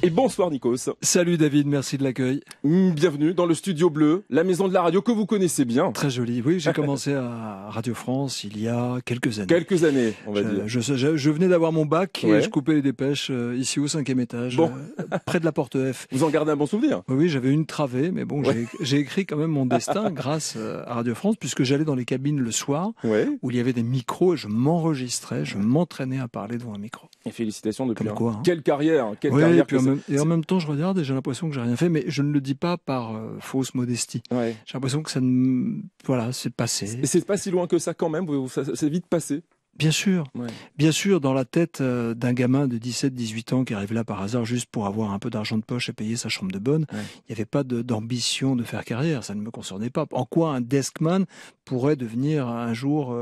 Et bonsoir Nikos. Salut David, merci de l'accueil. Bienvenue dans le Studio Bleu, la maison de la radio que vous connaissez bien. Très joli. Oui, j'ai commencé à Radio France il y a quelques années. Quelques années, on va dire. Je venais d'avoir mon bac et Ouais. je coupais les dépêches ici au 5e étage, Bon. près de la porte F. Vous en gardez un bon souvenir? Oui, j'avais une travée, mais bon, Ouais. j'ai écrit quand même mon destin grâce à Radio France, puisque j'allais dans les cabines le soir Ouais. où il y avait des micros et je m'enregistrais, je m'entraînais à parler devant un micro. Et félicitations depuis. Comme quoi, hein. Quelle carrière, quelle Oui, carrière. et puis en même temps, je regarde et j'ai l'impression que j'ai rien fait, mais je ne le dis pas par fausse modestie. Ouais. J'ai l'impression que voilà, c'est passé. Et c'est pas si loin que ça quand même, c'est vite passé. Bien sûr, Ouais. bien sûr, dans la tête d'un gamin de 17-18 ans qui arrive là par hasard juste pour avoir un peu d'argent de poche et payer sa chambre de bonne, Ouais. il n'y avait pas d'ambition de faire carrière, ça ne me concernait pas. En quoi un deskman pourrait devenir un jour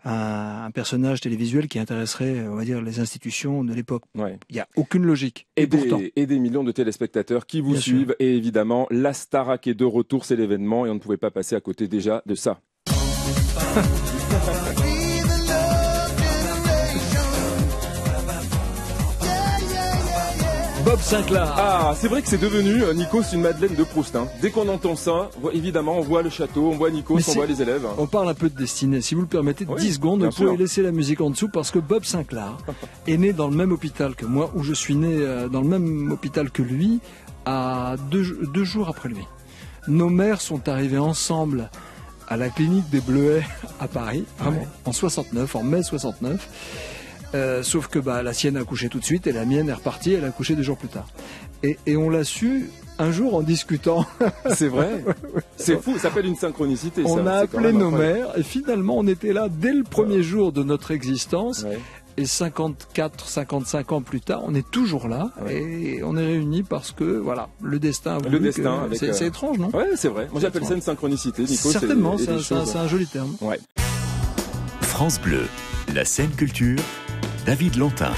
un personnage télévisuel qui intéresserait, on va dire, les institutions de l'époque? Ouais. Il n'y a aucune logique. Et pourtant, des millions de téléspectateurs qui vous Bien sûr. suivent. Et évidemment, la Starac est de retour, c'est l'événement et on ne pouvait pas passer à côté déjà de ça. Bob Sinclair. Ah, c'est vrai que c'est devenu, Nikos, une Madeleine de Proust. Hein. Dès qu'on entend ça, évidemment, on voit le château, on voit Nikos, Mais on c'est- voit les élèves. On parle un peu de destinée. Si vous le permettez, Oui, 10 secondes, bien vous pouvez sûr. laisser la musique en dessous parce que Bob Sinclair est né dans le même hôpital que moi, où je suis né dans le même hôpital que lui, à deux jours après lui. Nos mères sont arrivées ensemble à la clinique des Bleuets à Paris, vraiment, Ouais. en 69, en mai 69. Sauf que la sienne a accouché tout de suite et la mienne est repartie, elle a accouché 2 jours plus tard. Et on l'a su un jour en discutant. C'est vrai. C'est fou, ça s'appelle une synchronicité. On ça. a C'est quand appelé même nos incroyable. mères et finalement on était là dès le premier jour de notre existence. Ouais. Et 54, 55 ans plus tard, on est toujours là Ouais. et on est réunis parce que voilà, le destin a voulu Le destin que- avec, c'est étrange, non? Ouais, c'est vrai. Moi, j'appelle ça une synchronicité, Nikos. Certainement, et des choses. c'est un joli terme. Ouais. France Bleu, la scène culture, David Lantin.